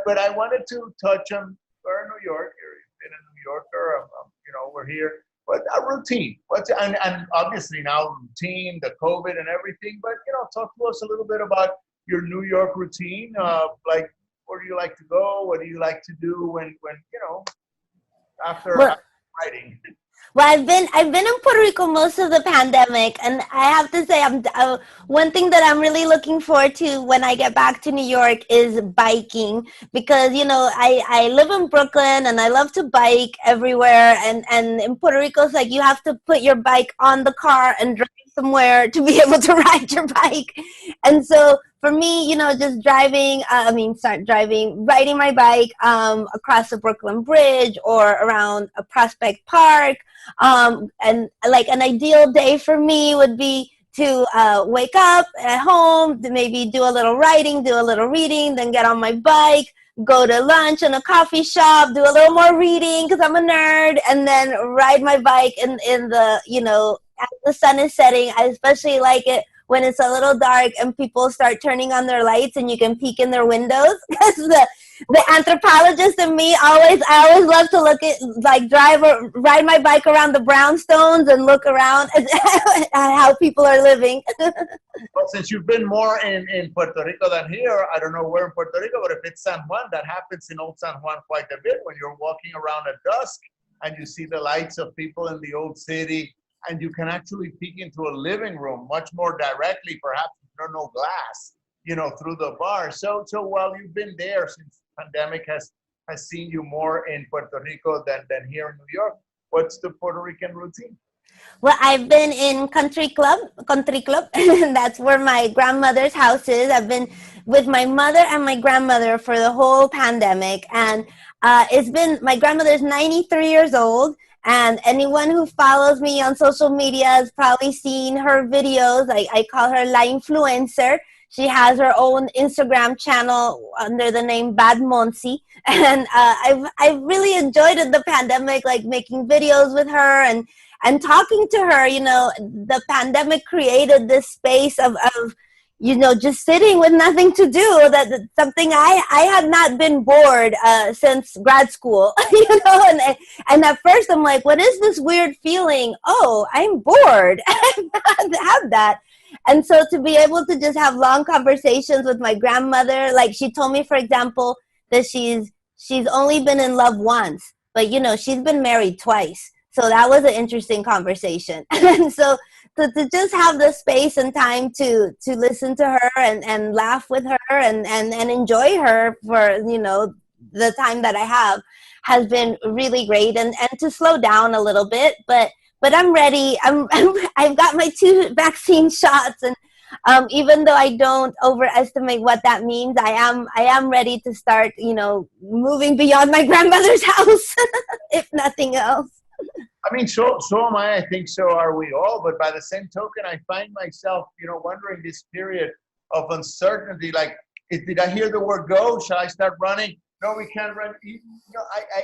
but I wanted to touch on, we're in New York. You've been a New Yorker. You know, we're here. But a routine. And obviously now routine, the COVID and everything. But you know, talk to us a little bit about your New York routine. Like, where do you like to go? What do you like to do when you know, after writing? Well, I've been in Puerto Rico most of the pandemic, and I have to say, one thing that I'm really looking forward to when I get back to New York is biking, because you know I live in Brooklyn and I love to bike everywhere, and in Puerto Rico it's like you have to put your bike on the car and drive somewhere to be able to ride your bike, and so for me, you know, just riding my bike across the Brooklyn Bridge or around a Prospect Park. And like an ideal day for me would be to wake up at home, to maybe do a little writing, do a little reading, then get on my bike, go to lunch in a coffee shop, do a little more reading because I'm a nerd, and then ride my bike in the, you know, as the sun is setting. I especially like it when it's a little dark and people start turning on their lights and you can peek in their windows, because the anthropologist in me I always love to look at, like, ride my bike around the brownstones and look around at how people are living. Well, since you've been more in Puerto Rico than here, I don't know where in Puerto Rico, but if it's San Juan, that happens in old San Juan quite a bit when you're walking around at dusk and you see the lights of people in the old city, and you can actually peek into a living room much more directly, perhaps if there's no glass, you know, through the bar. So while you've been there, since pandemic has seen you more in Puerto Rico than here in New York, what's the Puerto Rican routine? Well, I've been in country club, and that's where my grandmother's house is. I've been with my mother and my grandmother for the whole pandemic, and my grandmother's 93 years old, and anyone who follows me on social media has probably seen her videos. I call her La Influencer. She has her own Instagram channel under the name Bad Monsi, and I've really enjoyed the pandemic, like making videos with her and talking to her. You know, the pandemic created this space of you know, just sitting with nothing to do. That's something I had not been bored since grad school, you know, and at first I'm like, what is this weird feeling? Oh, I'm bored. I've not had that. And so to be able to just have long conversations with my grandmother, like she told me, for example, that she's only been in love once, but you know, she's been married twice. So that was an interesting conversation. And so to just have the space and time to listen to her and laugh with her and enjoy her for, you know, the time that I have has been really great, and to slow down a little bit, but I'm ready. I've got my 2 vaccine shots, and even though I don't overestimate what that means, I am ready to start, you know, moving beyond my grandmother's house, if nothing else. I mean, so am I. I think so are we all. But by the same token, I find myself, you know, wondering this period of uncertainty. Like, did I hear the word go? Shall I start running? No, we can't run. You know,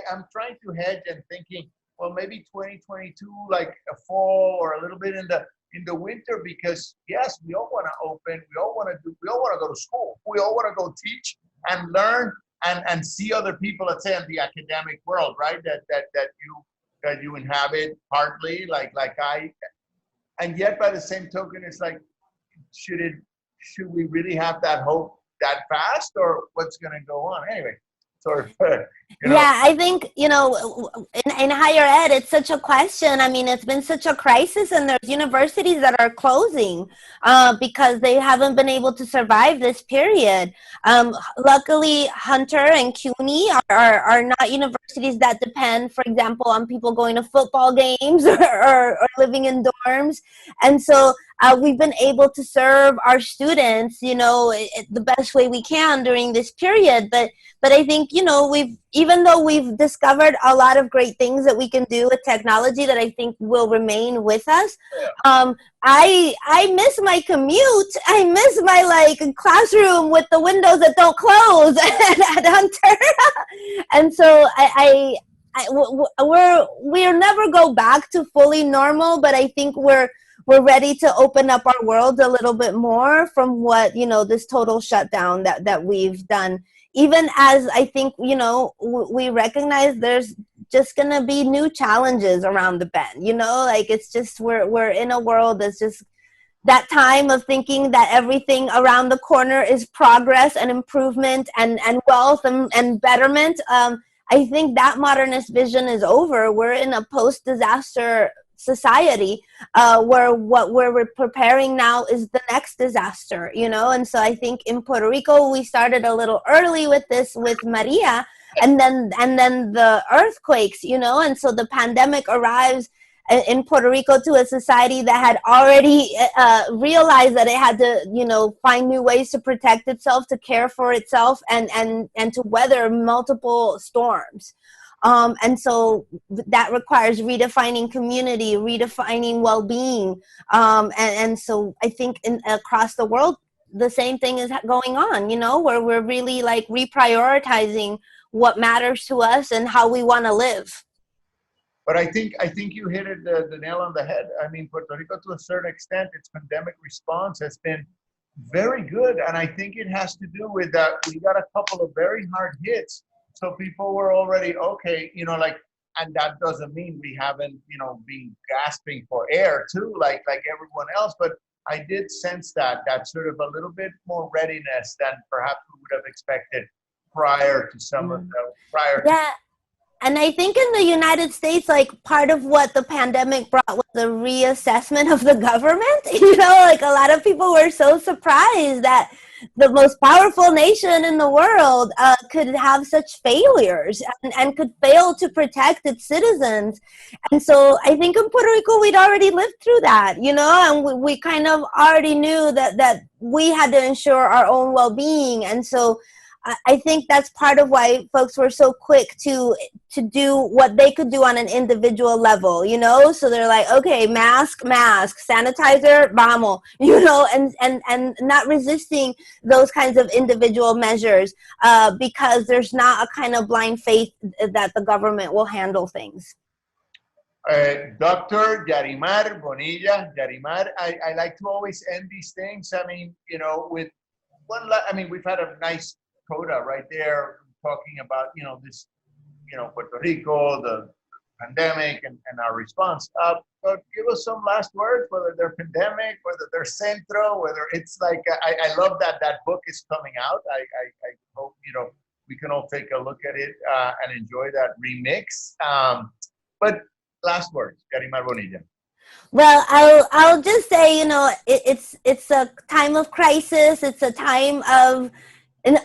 I'm trying to hedge and thinking, well, maybe 2022, like a fall or a little bit in the winter, because yes, we all want to open. We all want to go to school. We all want to go teach and learn and see other people, let's say, in the academic world, right? That you inhabit partly, like I, and yet by the same token, it's like, should we really have that hope that fast, or what's going to go on anyway? Sort of, you know. Yeah, I think, you know, in higher ed, it's such a question. I mean, it's been such a crisis, and there's universities that are closing because they haven't been able to survive this period. Luckily, Hunter and CUNY are not universities that depend, for example, on people going to football games or living in dorms. And so we've been able to serve our students, you know, the best way we can during this period. But I think, you know, even though we've discovered a lot of great things that we can do with technology that I think will remain with us, I miss my commute. I miss my classroom with the windows that don't close at Hunter. And so we'll never go back to fully normal, but I think we're ready to open up our world a little bit more from what, you know, this total shutdown that we've done even as I think, you know, we recognize there's just going to be new challenges around the bend, you know, like it's just, we're in a world that's just that time of thinking that everything around the corner is progress and improvement and wealth and betterment. I think that modernist vision is over. We're in a post-disaster society where what we're preparing now is the next disaster, you know? And so I think in Puerto Rico, we started a little early with this, with Maria, and then the earthquakes, you know? And so the pandemic arrives in Puerto Rico to a society that had already realized that it had to, you know, find new ways to protect itself, to care for itself, and to weather multiple storms. And so that requires redefining community, redefining well-being. And so I think across the world, the same thing is going on, you know, where we're really like reprioritizing what matters to us and how we want to live. But I think you hit it the nail on the head. I mean, Puerto Rico, to a certain extent, its pandemic response has been very good. And I think it has to do with that we got a couple of very hard hits. So people were already, okay, you know, like, and that doesn't mean we haven't, you know, been gasping for air too, like everyone else. But I did sense that sort of a little bit more readiness than perhaps we would have expected prior to some of the prior. Yeah. And I think in the United States, like part of what the pandemic brought was a reassessment of the government. You know, like a lot of people were so surprised that the most powerful nation in the world could have such failures and could fail to protect its citizens. And so I think in Puerto Rico, we'd already lived through that, you know, and we kind of already knew that we had to ensure our own well-being. And so I think that's part of why folks were so quick to do what they could do on an individual level, you know? So they're like, okay, mask, sanitizer, vamos, you know, and not resisting those kinds of individual measures because there's not a kind of blind faith that the government will handle things. Dr. Yarimar Bonilla. Yarimar, I like to always end these things. I mean, you know, with one, I mean, we've had a nice coda right there talking about, you know, this, you know, Puerto Rico, the pandemic and our response. But give us some last words, whether they're pandemic, whether they're centro, whether it's like, I love that book is coming out. I hope, you know, we can all take a look at it and enjoy that remix. But last words, Yarimar Bonilla. Well, I'll just say, you know, it's a time of crisis. It's a time of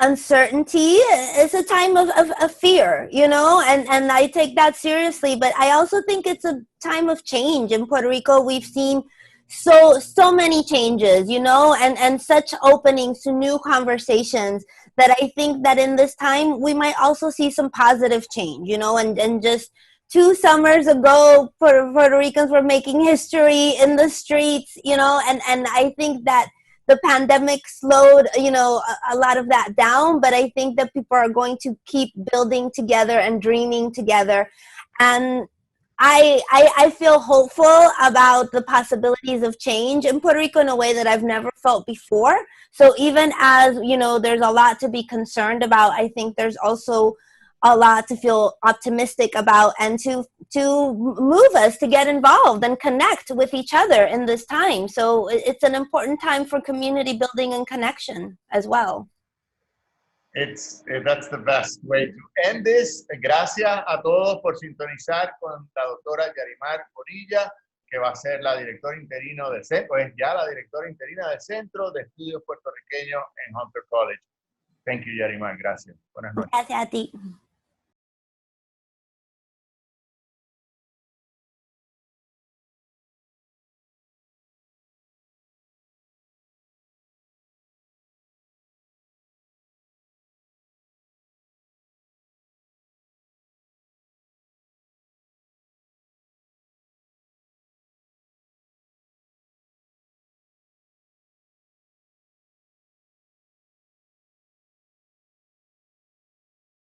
uncertainty. It's a time of fear, you know, and I take that seriously. But I also think it's a time of change. In Puerto Rico, we've seen so many changes, you know, and such openings to new conversations that I think that in this time we might also see some positive change, you know, and just 2 summers ago, Puerto Ricans were making history in the streets, you know, and I think that the pandemic slowed, you know, a lot of that down, but I think that people are going to keep building together and dreaming together. And I feel hopeful about the possibilities of change in Puerto Rico in a way that I've never felt before. So even as, you know, there's a lot to be concerned about, I think there's also a lot to feel optimistic about and to move us to get involved and connect with each other in this time. So it's an important time for community building and connection as well. That's the best way to end this. Gracias a todos por sintonizar con la doctora Yarimar Bonilla, que va a ser la directora interina de Centro, es ya la directora interina del Centro de Estudios Puertorriqueños en Hunter College. Thank you, Yarimar. Gracias. Buenas noches. Gracias a ti.